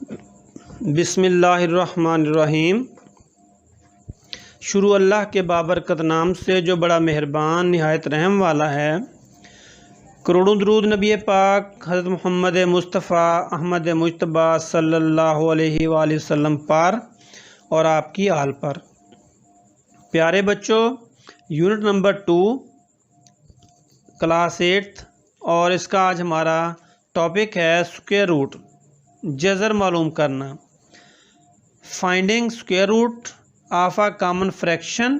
बिस्मिल्लाहिर्रहमानिर्रहीम। शुरू अल्लाह के बाबरकत नाम से जो बड़ा मेहरबान निहायत रहम वाला है। करोड़ों दरूद नबी पाक हज़रत मोहम्मद मुस्तफ़ा अहमद मुज्तबा सल्लल्लाहु अलैहि वसल्लम पर और आपकी आल पर। प्यारे बच्चों, यूनिट नंबर 2 क्लास 8 और इसका आज हमारा टॉपिक है स्क्वायर रूट, जज़र मालूम करना। Finding square root of a common fraction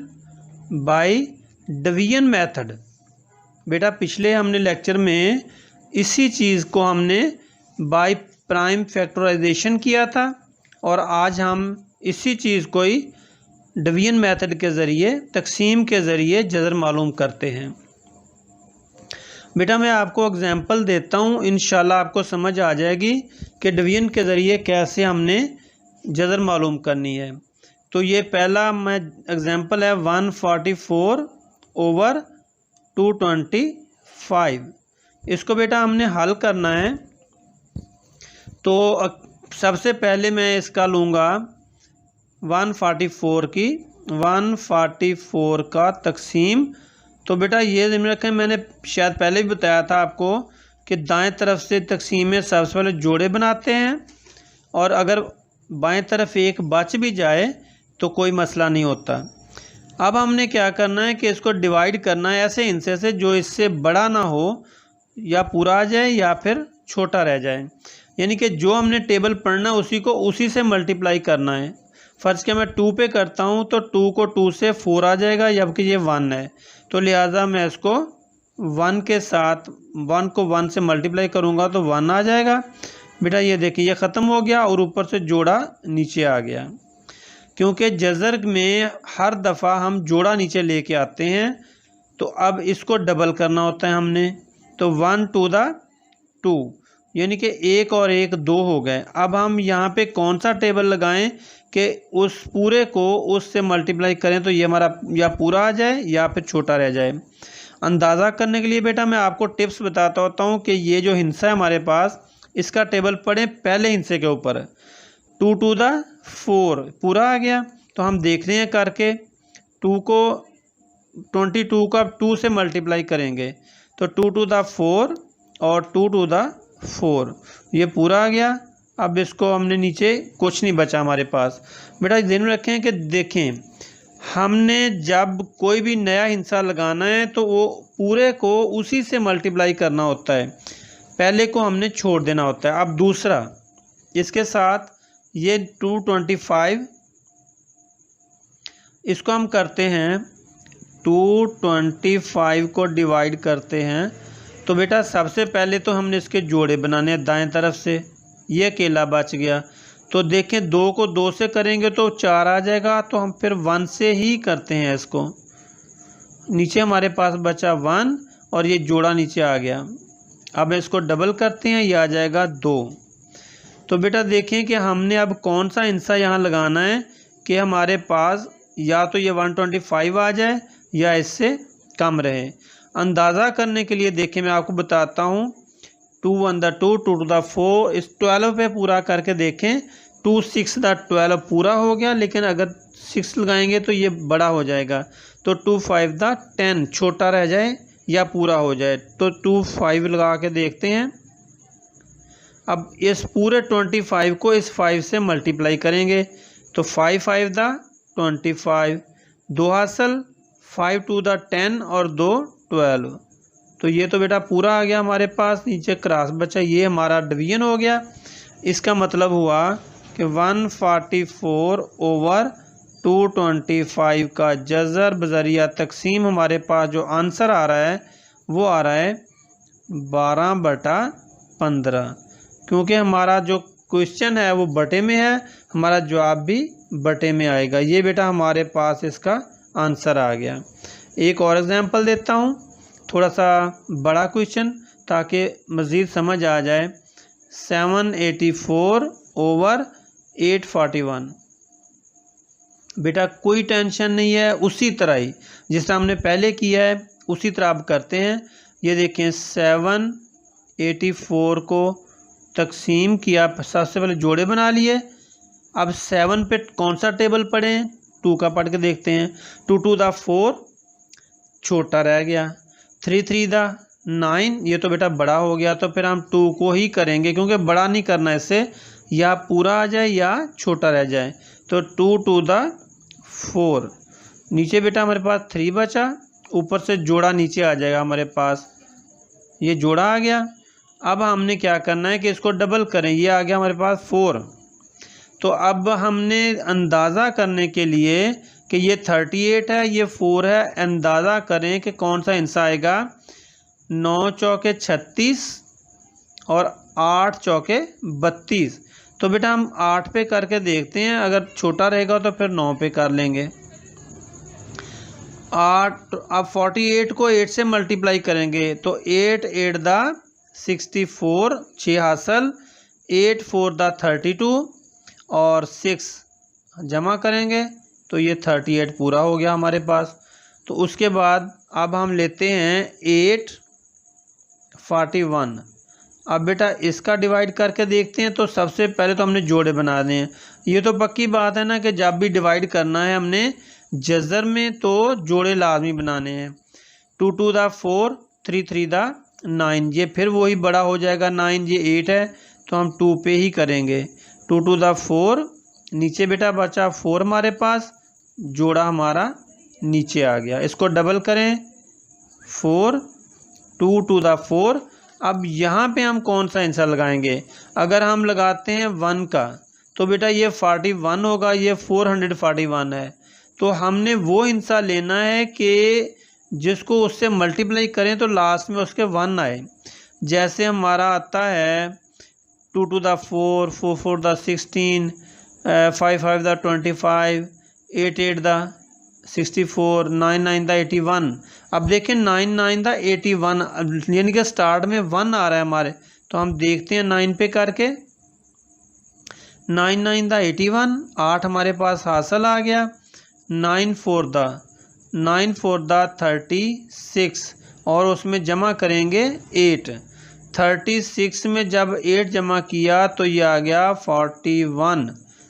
by division method. बेटा पिछले हमने लेक्चर में इसी चीज़ को हमने बाय प्राइम फैक्टराइजेशन किया था और आज हम इसी चीज़ को ही डिवीजन मेथड के ज़रिए, तकसीम के ज़रिए जज़र मालूम करते हैं। बेटा मैं आपको एग्जांपल देता हूँ, इंशाल्लाह आपको समझ आ जाएगी कि डिवीजन के ज़रिए कैसे हमने जज़र मालूम करनी है। तो ये पहला मैं एग्जांपल है 144/225। इसको बेटा हमने हल करना है। तो सबसे पहले मैं इसका लूँगा 144 का तकसीम। तो बेटा ये ध्यान रखें, मैंने शायद पहले भी बताया था आपको कि दाएं तरफ से तकसीम में सबसे पहले जोड़े बनाते हैं और अगर बाएं तरफ एक बच भी जाए तो कोई मसला नहीं होता। अब हमने क्या करना है कि इसको डिवाइड करना है ऐसे हिस्से से जो इससे बड़ा ना हो, या पूरा आ जाए या फिर छोटा रह जाए। यानी कि जो हमने टेबल पढ़ना उसी से मल्टीप्लाई करना है। फ़र्ज़ के मैं 2 पे करता हूँ तो 2 को 2 से 4 आ जाएगा, जबकि ये 1 है। तो लिहाजा मैं इसको 1 के साथ 1 को 1 से मल्टीप्लाई करूँगा तो 1 आ जाएगा। बेटा ये देखिए ये ख़त्म हो गया और ऊपर से जोड़ा नीचे आ गया, क्योंकि जज़र में हर दफ़ा हम जोड़ा नीचे लेके आते हैं। तो अब इसको डबल करना होता है हमने। तो 1 to the 2 यानी कि 1 और 1 2 हो गए। अब हम यहाँ पे कौन सा टेबल लगाएं कि उस पूरे को उससे मल्टीप्लाई करें तो ये हमारा या पूरा आ जाए या फिर छोटा रह जाए। अंदाज़ा करने के लिए बेटा मैं आपको टिप्स बताता होता हूँ कि ये जो हिस्सा है हमारे पास, इसका टेबल पढ़ें पहले हिस्से के ऊपर। 2 to the 4 पूरा आ गया। तो हम देख रहे हैं करके 2 को 22 का 2 से मल्टीप्लाई करेंगे तो 2 to the 4 और 2 to the 4 ये पूरा आ गया। अब इसको हमने नीचे कुछ नहीं बचा हमारे पास। बेटा ध्यान में रखें कि देखें, हमने जब कोई भी नया हिस्सा लगाना है तो वो पूरे को उसी से मल्टीप्लाई करना होता है, पहले को हमने छोड़ देना होता है। अब दूसरा इसके साथ ये 225, इसको हम करते हैं 225 को डिवाइड करते हैं। तो बेटा सबसे पहले तो हमने इसके जोड़े बनाने हैं दाएं तरफ से। ये अकेला बच गया तो देखें 2 को 2 से करेंगे तो 4 आ जाएगा। तो हम फिर 1 से ही करते हैं इसको। नीचे हमारे पास बचा 1 और ये जोड़ा नीचे आ गया। अब इसको डबल करते हैं, ये आ जाएगा 2। तो बेटा देखें कि हमने अब कौन सा हिस्सा यहाँ लगाना है कि हमारे पास या तो ये 125 आ जाए या इससे कम रहे। अंदाज़ा करने के लिए देखें मैं आपको बताता हूँ। 2 1 the 2 2 to the 4 इस 12 पे पूरा करके देखें। 2 6 the 12 पूरा हो गया, लेकिन अगर 6 लगाएंगे तो ये बड़ा हो जाएगा। तो 2 5 the 10 छोटा रह जाए या पूरा हो जाए। तो 2 5 लगा के देखते हैं। अब इस पूरे 25 को इस 5 से मल्टीप्लाई करेंगे तो 5 5 the 25 2 हासिल, 5 2 the 10 और 2 12। तो ये तो बेटा पूरा आ गया हमारे पास, नीचे क्रॉस बचा, ये हमारा डिवीजन हो गया। इसका मतलब हुआ कि 144/225 का जज़र बज़रिया तकसीम हमारे पास जो आंसर आ रहा है वो आ रहा है 12/15। क्योंकि हमारा जो क्वेश्चन है वो बटे में है, हमारा जवाब भी बटे में आएगा। ये बेटा हमारे पास इसका आंसर आ गया। एक और एग्जांपल देता हूँ, थोड़ा सा बड़ा क्वेश्चन ताकि मज़ीद समझ आ जाए। 784/841। बेटा कोई टेंशन नहीं है, उसी तरह ही जिस तरह हमने पहले किया है उसी तरह अब करते हैं। ये देखें 784 को तकसीम किया, सबसे पहले जोड़े बना लिए। अब 7 पे कौन सा टेबल पढ़ें, 2 का पढ़ के देखते हैं। 2 2 द 4 छोटा रह गया, 3 3 द 9 ये तो बेटा बड़ा हो गया, तो फिर हम 2 को ही करेंगे क्योंकि बड़ा नहीं करना, इससे या पूरा आ जाए या छोटा रह जाए। तो 2 2 द 4, नीचे बेटा हमारे पास 3 बचा, ऊपर से जोड़ा नीचे आ जाएगा हमारे पास, ये जोड़ा आ गया। अब हमने क्या करना है कि इसको डबल करें, ये आ गया हमारे पास 4। तो अब हमने अंदाज़ा करने के लिए कि ये 38 है, ये 4 है, अंदाज़ा करें कि कौन सा हिस्सा आएगा। 9 चौके 36 और 8 चौके 32। तो बेटा हम 8 पे करके देखते हैं, अगर छोटा रहेगा तो फिर 9 पे कर लेंगे। 8, अब 48 को 8 से मल्टीप्लाई करेंगे तो 8 8 द 64 6 हासिल, 8 4 द 32 और 6 जमा करेंगे तो ये 38 पूरा हो गया हमारे पास। तो उसके बाद अब हम लेते हैं 8 41। अब बेटा इसका डिवाइड करके देखते हैं। तो सबसे पहले तो हमने जोड़े बनाने हैं, ये तो पक्की बात है ना कि जब भी डिवाइड करना है हमने जज़र में तो जोड़े लाजमी बनाने हैं। 2 2 द 4 3 3 द 9, ये फिर वही बड़ा हो जाएगा 9, ये 8 है तो हम 2 पे ही करेंगे। 2 2 द 4, नीचे बेटा बचा 4 हमारे पास, जोड़ा हमारा नीचे आ गया, इसको डबल करें 4 2 2 द 4। अब यहाँ पे हम कौन सा आंसर लगाएंगे, अगर हम लगाते हैं 1 का तो बेटा ये 41 होगा, ये 441 है। तो हमने वो हिस्सा लेना है कि जिसको उससे मल्टीप्लाई करें तो लास्ट में उसके 1 आए। जैसे हमारा आता है 2 2 the 4 4 4 the 16 5 5 the 25 8 8 the 64 9 9 the 81। अब देखें 9 9 द 81, यानी कि स्टार्ट में 1 आ रहा है हमारे, तो हम देखते हैं 9 पे करके। 9 9 द 81, 8 हमारे पास हासिल आ गया। 9 4 द 36 और उसमें जमा करेंगे 8। 36 में जब 8 जमा किया तो ये आ गया 41।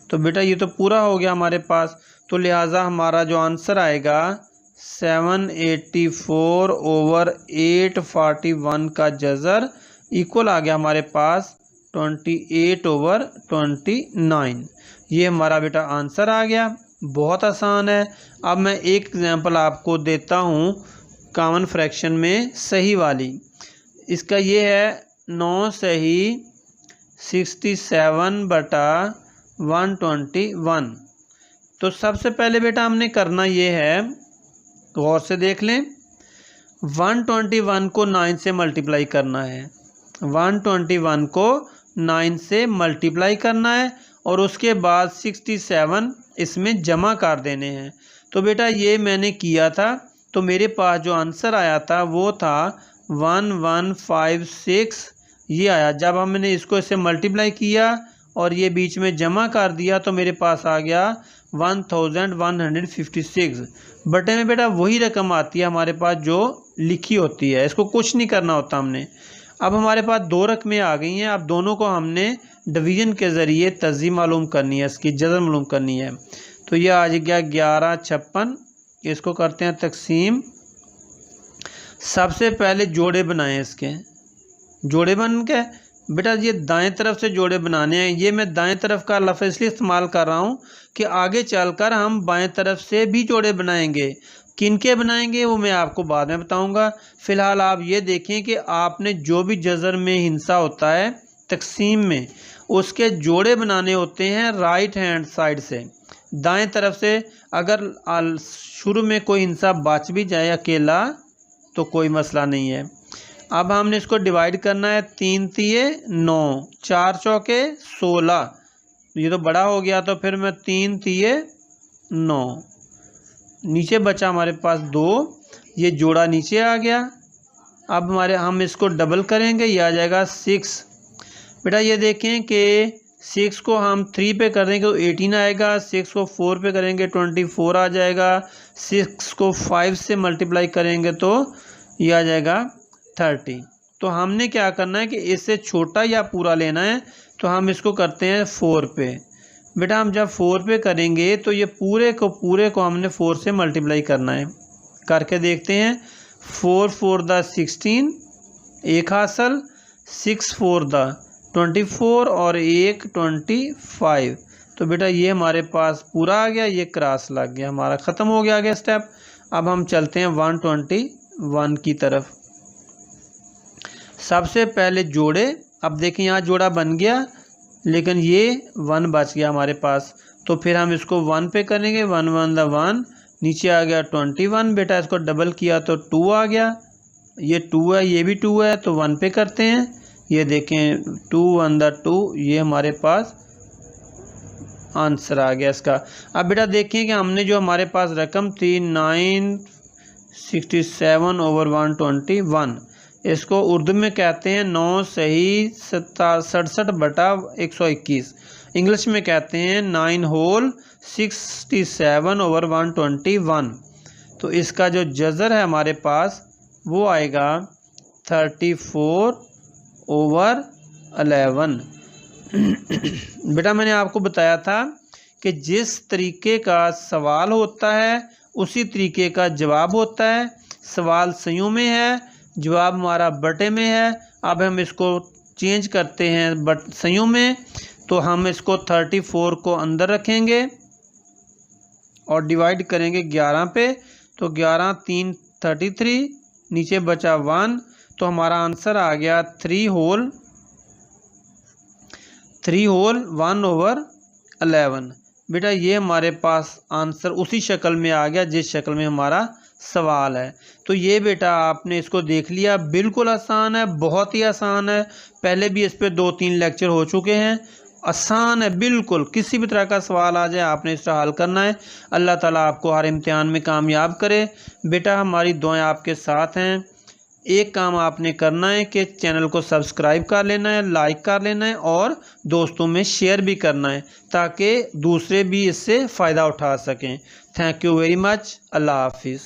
तो बेटा ये तो पूरा हो गया हमारे पास, तो लिहाजा हमारा जो आंसर आएगा 784 ओवर 841 का जज़र इक्वल आ गया हमारे पास 28 ओवर 29। ये हमारा बेटा आंसर आ गया, बहुत आसान है। अब मैं एक एग्जांपल आपको देता हूँ कॉमन फ्रैक्शन में सही वाली। इसका ये है 9 सही 67 बटा 121। तो सबसे पहले बेटा हमने करना ये है, गौर से देख लें, 121 को 9 से मल्टीप्लाई करना है। 121 को 9 से मल्टीप्लाई करना है और उसके बाद 67 इसमें जमा कर देने हैं। तो बेटा ये मैंने किया था, तो मेरे पास जो आंसर आया था वो था 1156, ये आया। जब हमने इसको इससे मल्टीप्लाई किया और ये बीच में जमा कर दिया तो मेरे पास आ गया 1156। बटे में बेटा वही रकम आती है हमारे पास जो लिखी होती है, इसको कुछ नहीं करना होता हमने। अब हमारे पास 2 रकमें आ गई हैं, अब दोनों को हमने डिवीज़न के ज़रिए तज़ीम मालूम करनी है, इसकी जज़र मालूम करनी है। तो ये आ गया 1156, इसको करते हैं तकसीम। सबसे पहले जोड़े बनाएं, इसके जोड़े बन के बेटा ये दाएं तरफ से जोड़े बनाने हैं। ये मैं दाएं तरफ का लफ्ज़ इसलिए इस्तेमाल कर रहा हूँ कि आगे चलकर हम बाएं तरफ से भी जोड़े बनाएंगे। किनके बनाएंगे वो मैं आपको बाद में बताऊंगा। फ़िलहाल आप ये देखें कि आपने जो भी जज़र में हिस्सा होता है तकसीम में, उसके जोड़े बनाने होते हैं राइट हैंड साइड से, दाएं तरफ से। अगर शुरू में कोई हिस्सा बच भी जाए अकेला तो कोई मसला नहीं है। अब हमने इसको डिवाइड करना है, 3 तिये 9, 4 चौके 16, ये तो बड़ा हो गया, तो फिर मैं 3 तिये 9, नीचे बचा हमारे पास 2, ये जोड़ा नीचे आ गया। अब हम इसको डबल करेंगे, ये आ जाएगा 6। बेटा ये देखें कि 6 को हम 3 पे कर देंगे तो 18 आएगा, 6 को 4 पे करेंगे 24 आ जाएगा, 6 को 5 से मल्टीप्लाई करेंगे तो ये आ जाएगा 30। तो हमने क्या करना है कि इससे छोटा या पूरा लेना है, तो हम इसको करते हैं 4 पे। बेटा हम जब 4 पे करेंगे तो ये पूरे को हमने 4 से मल्टीप्लाई करना है। करके देखते हैं। 4 4 द 16 एक हासिल, 6 4 द 24 और 1 25। तो बेटा ये हमारे पास पूरा आ गया, ये क्रॉस लग गया, हमारा ख़त्म हो गया आगे स्टेप। अब हम चलते हैं 121 की तरफ। सबसे पहले जोड़े, अब देखिए यहाँ जोड़ा बन गया लेकिन ये 1 बच गया हमारे पास, तो फिर हम इसको 1 पे करेंगे। 1 1 द 1, नीचे आ गया 21। बेटा इसको डबल किया तो 2 आ गया, ये 2 है, ये भी 2 है, तो 1 पे करते हैं। ये देखें 2 1 द 2, ये हमारे पास आंसर आ गया इसका। अब बेटा देखिए कि हमने जो हमारे पास रकम थी 967 ओवर 121, इसको उर्दू में कहते हैं 9 सही 67 बटा 121। इंग्लिश में कहते हैं 9 होल 67 ओवर 121। तो इसका जो जज़र है हमारे पास वो आएगा 34 ओवर 11। बेटा मैंने आपको बताया था कि जिस तरीके का सवाल होता है उसी तरीके का जवाब होता है। सवाल संयुं में है, जवाब हमारा बटे में है। अब हम इसको चेंज करते हैं संयुं में, तो हम इसको 34 को अंदर रखेंगे और डिवाइड करेंगे 11 पे, तो 11 3 33, नीचे बचा 1, तो हमारा आंसर आ गया 3 होल 1 ओवर 11। बेटा ये हमारे पास आंसर उसी शक्ल में आ गया जिस शक्ल में हमारा सवाल है। तो ये बेटा आपने इसको देख लिया, बिल्कुल आसान है, बहुत ही आसान है। पहले भी इस पे 2-3 लेक्चर हो चुके हैं। आसान है बिल्कुल, किसी भी तरह का सवाल आ जाए आपने इसका हल करना है। अल्लाह ताला आपको हर इम्तिहान में कामयाब करे। बेटा हमारी दुआएं आपके साथ हैं। एक काम आपने करना है कि चैनल को सब्सक्राइब कर लेना है, लाइक कर लेना है और दोस्तों में शेयर भी करना है ताकि दूसरे भी इससे फ़ायदा उठा सकें। Thank you very much. अल्लाह हाफिज़।